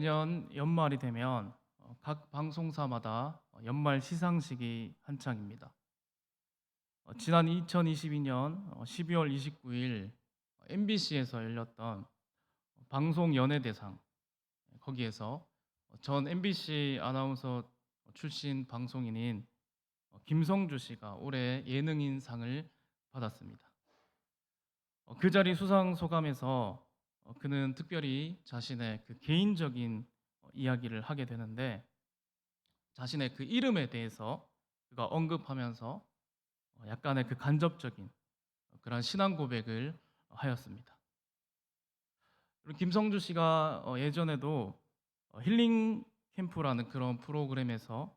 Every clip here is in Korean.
매년 연말이 되면 각 방송사마다 연말 시상식이 한창입니다. 지난 2022년 12월 29일 MBC에서 열렸던 방송연예대상, 거기에서 전 MBC 아나운서 출신 방송인인 김성주 씨가 올해 예능인상을 받았습니다. 그 자리 수상 소감에서 그는 특별히 자신의 그 개인적인 이야기를 하게 되는데, 자신의 그 이름에 대해서 그가 언급하면서 약간의 그 간접적인 그런 신앙 고백을 하였습니다. 그리고 김성주 씨가 예전에도 힐링 캠프라는 그런 프로그램에서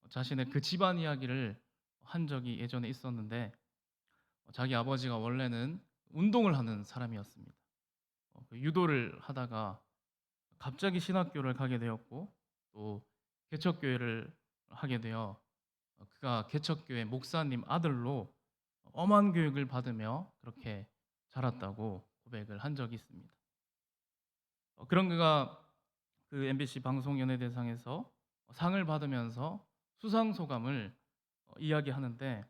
자신의 그 집안 이야기를 한 적이 예전에 있었는데, 자기 아버지가 원래는 운동을 하는 사람이었습니다. 그 유도를 하다가 갑자기 신학교를 가게 되었고, 또 개척교회를 하게 되어 그가 개척교회 목사님 아들로 엄한 교육을 받으며 그렇게 자랐다고 고백을 한 적이 있습니다. 그런 그가 그 MBC 방송연예대상에서 상을 받으면서 수상 소감을 이야기하는데,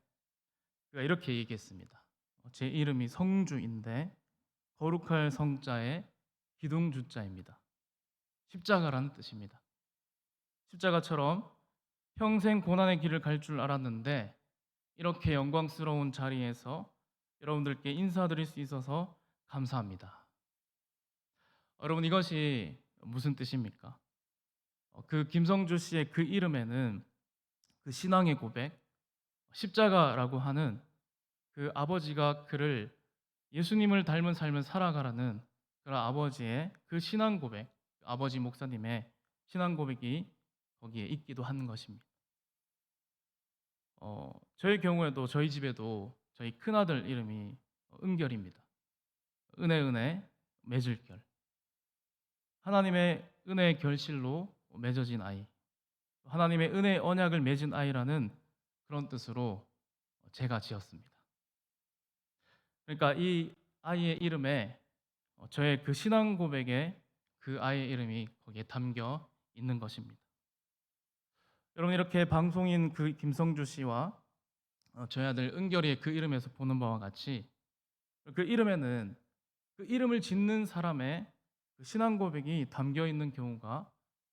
그가 이렇게 얘기했습니다. 제 이름이 성주인데 거룩할 성자에 기둥주자입니다. 십자가라는 뜻입니다. 십자가처럼 평생 고난의 길을 갈 줄 알았는데, 이렇게 영광스러운 자리에서 여러분들께 인사드릴 수 있어서 감사합니다. 여러분, 이것이 무슨 뜻입니까? 그 김성주 씨의 그 이름에는 그 신앙의 고백, 십자가라고 하는 그 아버지가 그를 예수님을 닮은 삶을 살아가라는 그런 아버지의 그 신앙 고백, 아버지 목사님의 신앙 고백이 거기에 있기도 하는 것입니다. 저희 경우에도 저희 집에도 저희 큰아들 이름이 은결입니다. 은혜 맺을 결. 하나님의 은혜의 결실로 맺어진 아이, 하나님의 은혜의 언약을 맺은 아이라는 그런 뜻으로 제가 지었습니다. 그러니까 이 아이의 이름에 저의 그 신앙 고백에 그 아이의 이름이 거기에 담겨 있는 것입니다. 여러분, 이렇게 방송인 그 김성주 씨와 저희 아들 은결이의 그 이름에서 보는 바와 같이, 그 이름에는 그 이름을 짓는 사람의 그 신앙 고백이 담겨 있는 경우가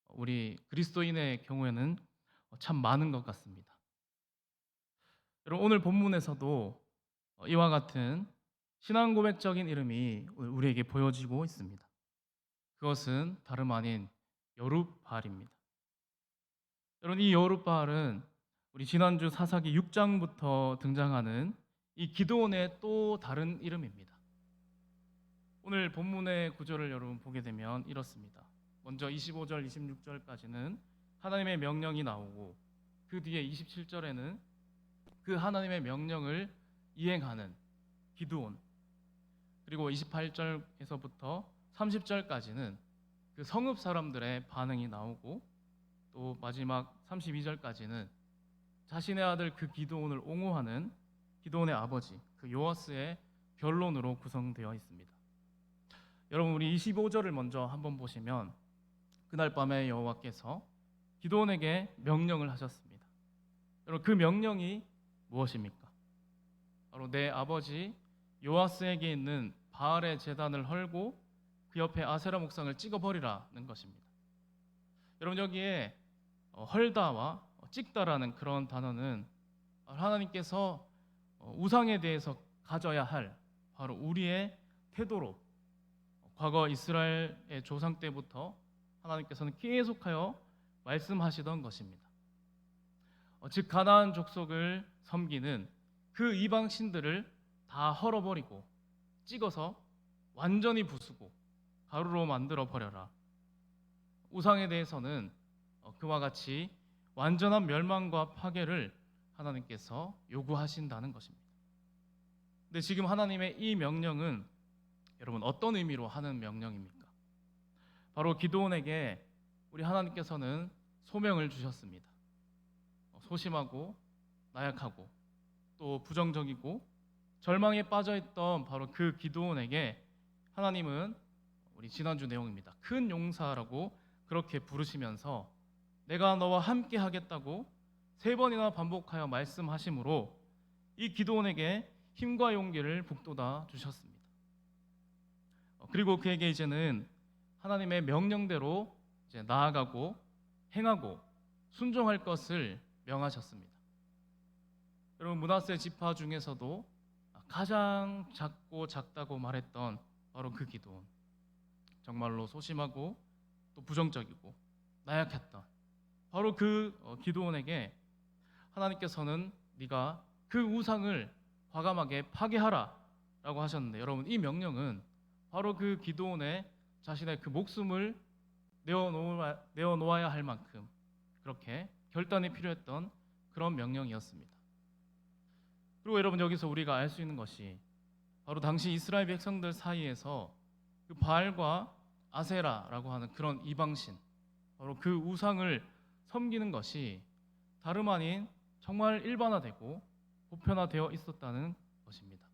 우리 그리스도인의 경우에는 참 많은 것 같습니다. 여러분, 오늘 본문에서도 이와 같은 신앙 고백적인 이름이 우리에게 보여지고 있습니다. 그것은 다름 아닌 여룹바알입니다. 여러분, 이 여룹바알은 우리 지난주 사사기 6장부터 등장하는 이 기드온의 또 다른 이름입니다. 오늘 본문의 구절을 여러분 보게 되면 이렇습니다. 먼저 25절, 26절까지는 하나님의 명령이 나오고, 그 뒤에 27절에는 그 하나님의 명령을 이행하는 기드온, 그리고 28절에서부터 30절까지는 그 성읍 사람들의 반응이 나오고, 또 마지막 32절까지는 자신의 아들 그 기드온을 옹호하는 기드온의 아버지 그 요아스의 변론으로 구성되어 있습니다. 여러분, 우리 25절을 먼저 한번 보시면, 그날 밤에 여호와께서 기드온에게 명령을 하셨습니다. 여러분, 그 명령이 무엇입니까? 바로 내 아버지 요아스에게 있는 바알의 제단을 헐고 그 옆에 아세라 목상을 찍어버리라는 것입니다. 여러분, 여기에 헐다와 찍다라는 그런 단어는 하나님께서 우상에 대해서 가져야 할 바로 우리의 태도로 과거 이스라엘의 조상 때부터 하나님께서는 계속하여 말씀하시던 것입니다. 즉 가나안 족속을 섬기는 그 이방 신들을 다 헐어버리고 찍어서 완전히 부수고 가루로 만들어 버려라. 우상에 대해서는 그와 같이 완전한 멸망과 파괴를 하나님께서 요구하신다는 것입니다. 근데 지금 하나님의 이 명령은 여러분 어떤 의미로 하는 명령입니까? 바로 기드온에게 우리 하나님께서는 소명을 주셨습니다. 소심하고 나약하고 또 부정적이고 절망에 빠져있던 바로 그 기드온에게 하나님은, 우리 지난주 내용입니다, 큰 용사라고 그렇게 부르시면서 내가 너와 함께 하겠다고 3번이나 반복하여 말씀하심으로 이 기드온에게 힘과 용기를 북돋아 주셨습니다. 그리고 그에게 이제는 하나님의 명령대로 이제 나아가고 행하고 순종할 것을 명하셨습니다. 여러분, 므낫세 지파 중에서도 가장 작고 작다고 말했던 바로 그 기드온, 정말로 소심하고 또 부정적이고 나약했던 바로 그 기드온에게 하나님께서는 네가 그 우상을 과감하게 파괴하라 라고 하셨는데, 여러분, 이 명령은 바로 그 기드온의 자신의 그 목숨을 내어놓아야 할 만큼 그렇게 결단이 필요했던 그런 명령이었습니다. 그리고 여러분, 여기서 우리가 알 수 있는 것이 바로 당시 이스라엘 백성들 사이에서 그 바알과 아세라라고 하는 그런 이방신, 바로 그 우상을 섬기는 것이 다름 아닌 정말 일반화되고 보편화되어 있었다는 것입니다.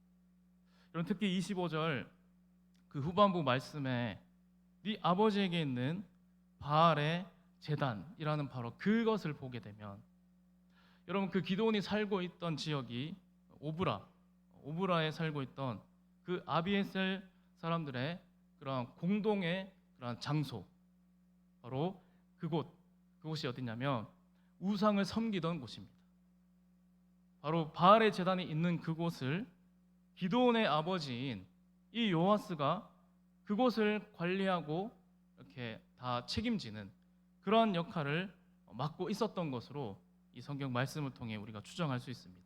여러분, 특히 25절 그 후반부 말씀에 네 아버지에게 있는 바알의 제단이라는 바로 그것을 보게 되면, 여러분, 그 기드온이 살고 있던 지역이 오브라에 살고 있던 그 아비에셀 사람들의 그런 공동의 그런 장소, 바로 그곳이 어디냐면 우상을 섬기던 곳입니다. 바로 바알의 제단이 있는 그곳을 기드온의 아버지인 이 요아스가 그곳을 관리하고 이렇게 다 책임지는 그러한 역할을 맡고 있었던 것으로 이 성경 말씀을 통해 우리가 추정할 수 있습니다.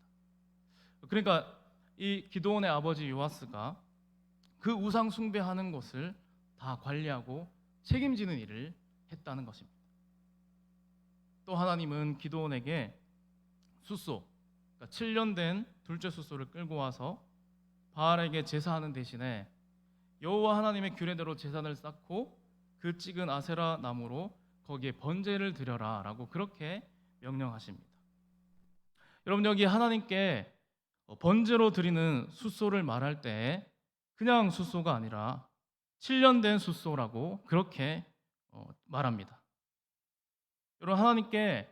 그러니까 이 기드온의 아버지 요아스가 그 우상 숭배하는 곳을 다 관리하고 책임지는 일을 했다는 것입니다. 또 하나님은 기드온에게 숫소, 그러니까 7년 된 둘째 숫소를 끌고 와서 바알에게 제사하는 대신에 여호와 하나님의 규례대로 제단을 쌓고 그 찍은 아세라 나무로 거기에 번제를 드려라 라고 그렇게 명령하십니다. 여러분, 여기 하나님께 번제로 드리는 숫소를 말할 때 그냥 숫소가 아니라 7년 된 숫소라고 그렇게 말합니다. 여러분, 하나님께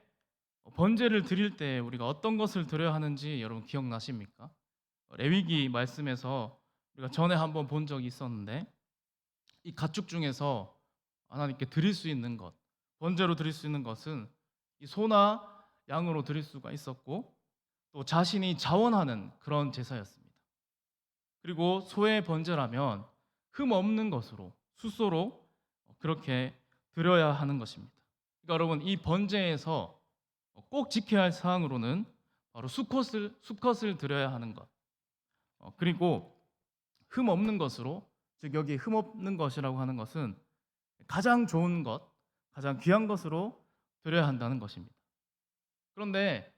번제를 드릴 때 우리가 어떤 것을 드려야 하는지 여러분 기억나십니까? 레위기 말씀에서 우리가 전에 한번 본 적이 있었는데, 이 가축 중에서 하나님께 드릴 수 있는 것, 번제로 드릴 수 있는 것은 이 소나 양으로 드릴 수가 있었고, 또 자신이 자원하는 그런 제사였습니다. 그리고 소의 번제라면 흠 없는 것으로 숫소로 그렇게 드려야 하는 것입니다. 그러니까 여러분, 이 번제에서 꼭 지켜야 할 사항으로는 바로 수컷을 드려야 하는 것, 그리고 흠 없는 것으로, 즉 여기 흠 없는 것이라고 하는 것은 가장 좋은 것, 가장 귀한 것으로 드려야 한다는 것입니다. 그런데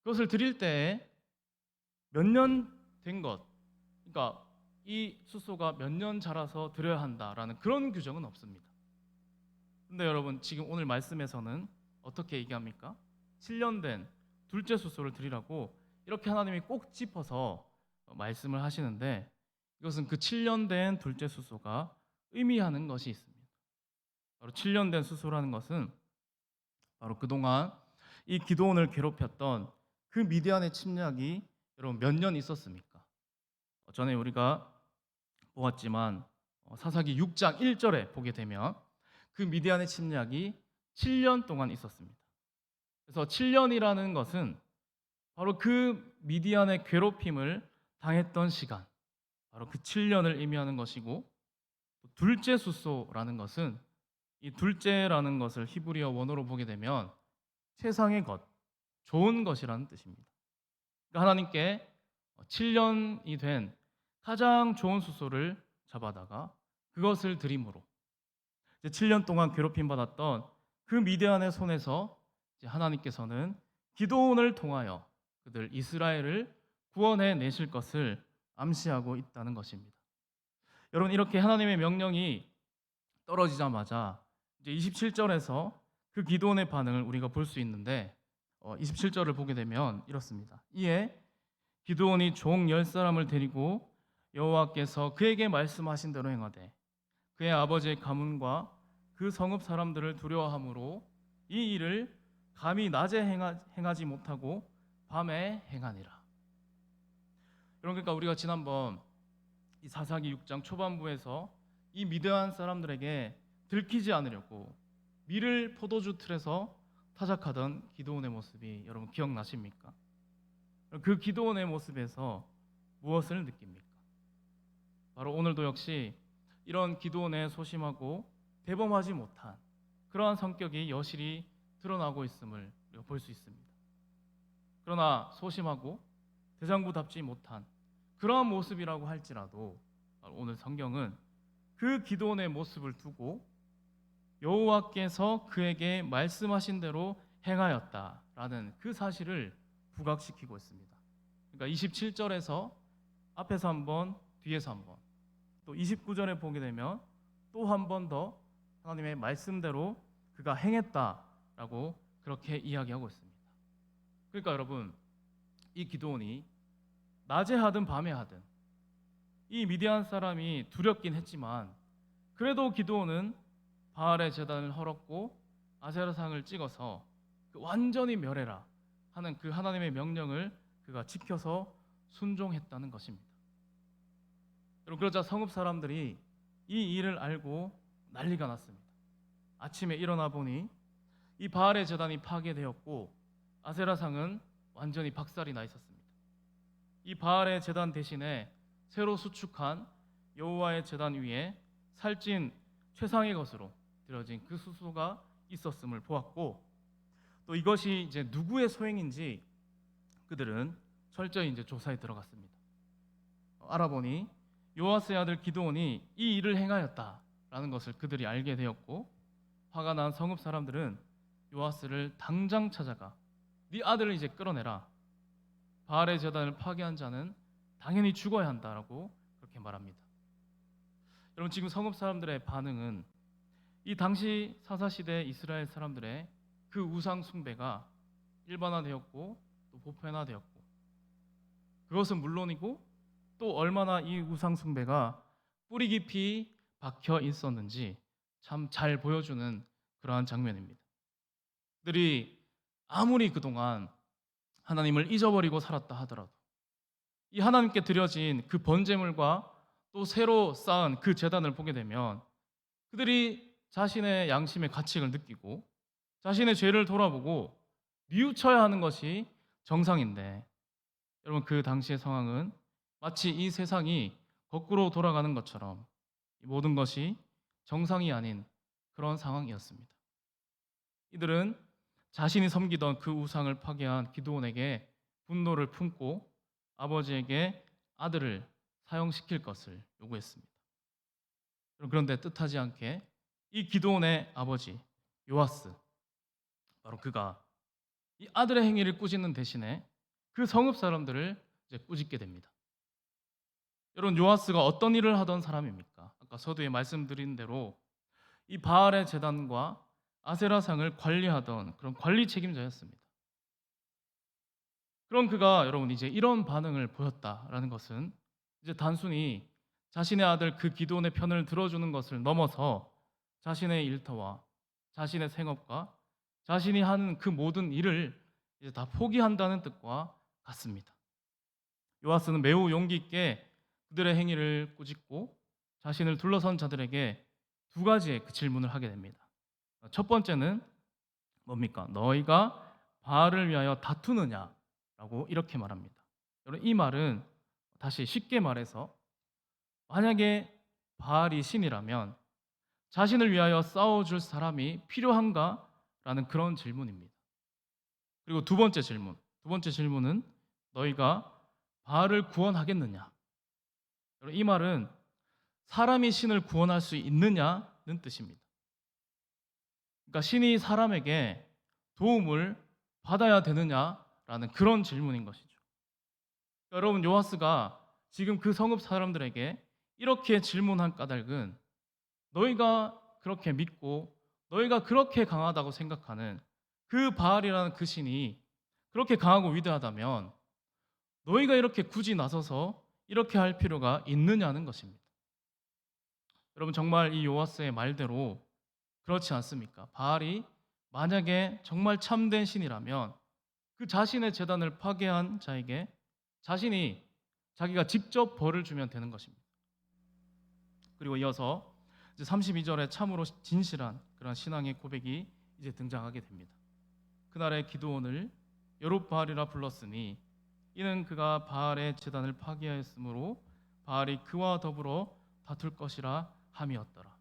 그것을 드릴 때 몇 년 된 것, 그러니까 이 숫소가 몇 년 자라서 드려야 한다라는 그런 규정은 없습니다. 근데 여러분, 지금 오늘 말씀에서는 어떻게 얘기합니까? 7년 된 둘째 숫소를 드리라고 이렇게 하나님이 꼭 짚어서 말씀을 하시는데, 이것은 그 7년 된 둘째 숫소가 의미하는 것이 있습니다. 바로 7년 된 숫소라는 것은 바로 그동안 이 기드온을 괴롭혔던 그 미디안의 침략이 여러분 몇 년 있었습니까? 전에 우리가 보았지만 사사기 6장 1절에 보게 되면 그 미디안의 침략이 7년 동안 있었습니다. 그래서 7년이라는 것은 바로 그 미디안의 괴롭힘을 당했던 시간, 바로 그 7년을 의미하는 것이고, 둘째 숫소라는 것은 이 둘째라는 것을 히브리어 원어로 보게 되면 세상의 것, 좋은 것이라는 뜻입니다. 그러니까 하나님께 7년이 된 가장 좋은 숫소를 잡아다가 그것을 드림으로 7년 동안 괴롭힘 받았던 그 미디안의 손에서 하나님께서는 기드온을 통하여 그들 이스라엘을 구원해 내실 것을 암시하고 있다는 것입니다. 여러분, 이렇게 하나님의 명령이 떨어지자마자 이제 27절에서 그 기드온의 반응을 우리가 볼 수 있는데, 27절을 보게 되면 이렇습니다. 이에 기드온이 종 10사람을 데리고 여호와께서 그에게 말씀하신 대로 행하되 그의 아버지의 가문과 그 성읍 사람들을 두려워함으로 이 일을 감히 낮에 행하지 못하고 밤에 행하니라. 여러분, 그러니까 우리가 지난번 이 사사기 6장 초반부에서 이 미드안 사람들에게 들키지 않으려고 밀을 포도주 틀에서 타작하던 기드온의 모습이 여러분 기억나십니까? 그 기드온의 모습에서 무엇을 느낍니까? 바로 오늘도 역시 이런 기드온의 소심하고 대범하지 못한 그러한 성격이 여실히 드러나고 있음을 우리가 볼 수 있습니다. 그러나 소심하고 대장부답지 못한 그러한 모습이라고 할지라도 오늘 성경은 그 기드온의 모습을 두고 여호와께서 그에게 말씀하신 대로 행하였다라는 그 사실을 부각시키고 있습니다. 그러니까 27절에서 앞에서 한 번, 뒤에서 한 번, 또 29절에 보게 되면 또 한 번 더 하나님의 말씀대로 그가 행했다라고 그렇게 이야기하고 있습니다. 그러니까 여러분, 이 기드온이 낮에 하든 밤에 하든 이 미디안 사람이 두렵긴 했지만 그래도 기드온은 바알의 제단을 헐었고 아세라상을 찍어서 완전히 멸해라 하는 그 하나님의 명령을 그가 지켜서 순종했다는 것입니다. 여러분, 그러자 성읍 사람들이 이 일을 알고 난리가 났습니다. 아침에 일어나 보니 이 바알의 제단이 파괴되었고 아세라상은 완전히 박살이 나 있었습니다. 이 바알의 제단 대신에 새로 수축한 여호와의 제단 위에 살찐 최상의 것으로 드려진 그 수소가 있었음을 보았고, 또 이것이 이제 누구의 소행인지 그들은 철저히 이제 조사에 들어갔습니다. 알아보니 요아스의 아들 기드온이 이 일을 행하였다라는 것을 그들이 알게 되었고, 화가 난 성읍 사람들은 요아스를 당장 찾아가 네 아들을 이제 끌어내라. 바알의 제단을 파괴한 자는 당연히 죽어야 한다라고 그렇게 말합니다. 여러분, 지금 성읍 사람들의 반응은 이 당시 사사시대 이스라엘 사람들의 그 우상 숭배가 일반화되었고 또 보편화되었고, 그것은 물론이고 또 얼마나 이 우상 숭배가 뿌리 깊이 박혀 있었는지 참 잘 보여주는 그러한 장면입니다. 그들이 아무리 그동안 하나님을 잊어버리고 살았다 하더라도 이 하나님께 드려진 그 번제물과 또 새로 쌓은 그 제단을 보게 되면 그들이 자신의 양심의 가책을 느끼고 자신의 죄를 돌아보고 뉘우쳐야 하는 것이 정상인데, 여러분, 그 당시의 상황은 마치 이 세상이 거꾸로 돌아가는 것처럼 모든 것이 정상이 아닌 그런 상황이었습니다. 이들은 자신이 섬기던 그 우상을 파괴한 기드온에게 분노를 품고 아버지에게 아들을 사형시킬 것을 요구했습니다. 그런데 뜻하지 않게 이 기드온의 아버지 요아스, 바로 그가 이 아들의 행위를 꾸짖는 대신에 그 성읍 사람들을 이제 꾸짖게 됩니다. 여러분, 요아스가 어떤 일을 하던 사람입니까? 아까 서두에 말씀드린 대로 이 바알의 제단과 아세라상을 관리하던 그런 관리 책임자였습니다. 그럼 그가 여러분 이제 이런 반응을 보였다라는 것은 이제 단순히 자신의 아들 그 기드온의 편을 들어주는 것을 넘어서 자신의 일터와 자신의 생업과 자신이 하는 그 모든 일을 이제 다 포기한다는 뜻과 같습니다. 요아스는 매우 용기 있게 그들의 행위를 꾸짖고 자신을 둘러선 자들에게 두 가지의 그 질문을 하게 됩니다. 첫 번째는 뭡니까? 너희가 바알을 위하여 다투느냐라고 이렇게 말합니다. 여러분, 이 말은 다시 쉽게 말해서 만약에 바알이 신이라면 자신을 위하여 싸워줄 사람이 필요한가? 라는 그런 질문입니다. 그리고 두 번째 질문은 너희가 바알을 구원하겠느냐? 여러분, 이 말은 사람이 신을 구원할 수 있느냐는 뜻입니다. 그러니까 신이 사람에게 도움을 받아야 되느냐라는 그런 질문인 것이죠. 그러니까 여러분, 요아스가 지금 그 성읍 사람들에게 이렇게 질문한 까닭은 너희가 그렇게 믿고 너희가 그렇게 강하다고 생각하는 그 바알이라는 그 신이 그렇게 강하고 위대하다면 너희가 이렇게 굳이 나서서 이렇게 할 필요가 있느냐는 것입니다. 여러분, 정말 이 요아스의 말대로 그렇지 않습니까? 바알이 만약에 정말 참된 신이라면 그 자신의 제단을 파괴한 자에게 자기가 직접 벌을 주면 되는 것입니다. 그리고 이어서 이제 32절에 참으로 진실한 그런 신앙의 고백이 이제 등장하게 됩니다. 그날의 기드온을 여룻바알이라 불렀으니 이는 그가 바알의 제단을 파괴하였으므로 바알이 그와 더불어 다툴 것이라 함이었더라.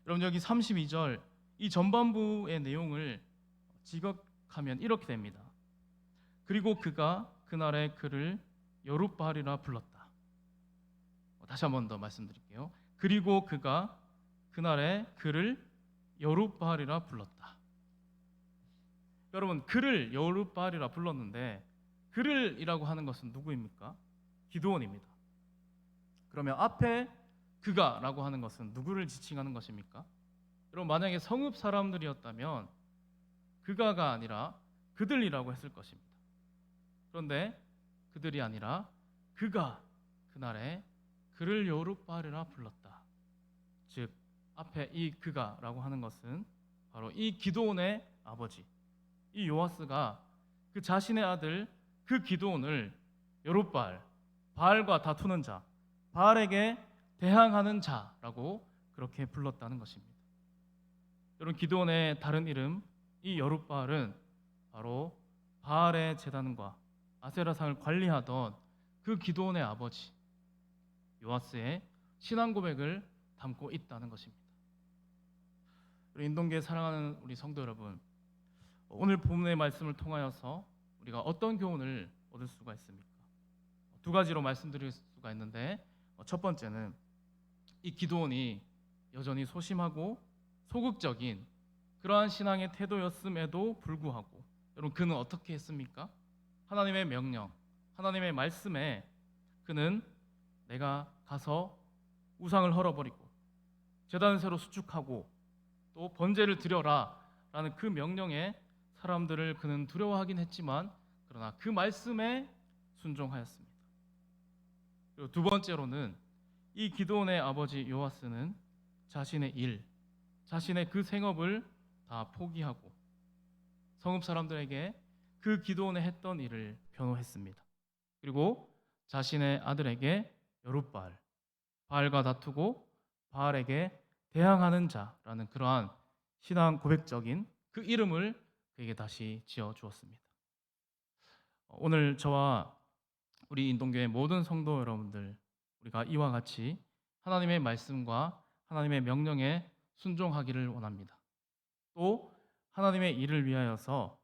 여러분 여기 32절 이 전반부의 내용을 지각하면 이렇게 됩니다. 그리고 그가 그날의 그를 여룻바알이라 불렀다. 다시 한 번 더 말씀드릴게요. 그리고 그가 그날의 그를 여룻바알이라 불렀다. 여러분 그를 여룻바알이라 불렀는데 그를이라고 하는 것은 누구입니까? 기드온입니다. 그러면 앞에 그가라고 하는 것은 누구를 지칭하는 것입니까? 여러분 만약에 성읍 사람들이었다면 그가가 아니라 그들이라고 했을 것입니다. 그런데 그들이 아니라 그가 그날에 그를 여룻바알이라 불렀다. 즉 앞에 이 그가라고 하는 것은 바로 이 기드온의 아버지 이 요아스가 그 자신의 아들 그 기드온을 여룻바알 바알과 다투는 자 바알에게 대항하는 자라고 그렇게 불렀다는 것입니다. 여러분 기드온의 다른 이름 이 여룻바알은 바로 바알의 제단과 아세라상을 관리하던 그 기드온의 아버지 요아스의 신앙 고백을 담고 있다는 것입니다. 우리 인동교회 사랑하는 우리 성도 여러분, 오늘 본문의 말씀을 통하여서 우리가 어떤 교훈을 얻을 수가 있습니까? 두 가지로 말씀드릴 수가 있는데 첫 번째는 이 기드온이 여전히 소심하고 소극적인 그러한 신앙의 태도였음에도 불구하고 여러분 그는 어떻게 했습니까? 하나님의 명령, 하나님의 말씀에 그는 내가 가서 우상을 헐어버리고 제단을 새로 수축하고 또 번제를 드려라 라는 그 명령에 사람들을 그는 두려워하긴 했지만 그러나 그 말씀에 순종하였습니다. 그리고 두 번째로는 이 기드온의 아버지 요아스는 자신의 일, 자신의 그 생업을 다 포기하고 성읍 사람들에게 그 기드온에 했던 일을 변호했습니다. 그리고 자신의 아들에게 여룻바알, 바알과 다투고 바알에게 대항하는 자라는 그러한 신앙 고백적인 그 이름을 그에게 다시 지어 주었습니다. 오늘 저와 우리 인동교회 모든 성도 여러분들 우리가 이와 같이 하나님의 말씀과 하나님의 명령에 순종하기를 원합니다. 또 하나님의 일을 위하여서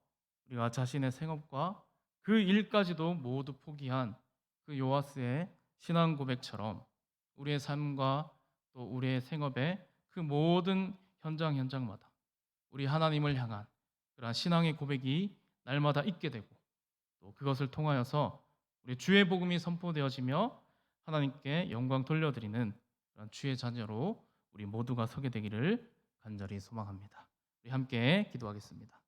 우리가 자신의 생업과 그 일까지도 모두 포기한 그 요아스의 신앙 고백처럼 우리의 삶과 또 우리의 생업의 그 모든 현장마다 우리 하나님을 향한 그러한 신앙의 고백이 날마다 있게 되고 또 그것을 통하여서 우리 주의 복음이 선포되어지며 하나님께 영광 돌려드리는 그런 주의 자녀로 우리 모두가 서게 되기를 간절히 소망합니다. 우리 함께 기도하겠습니다.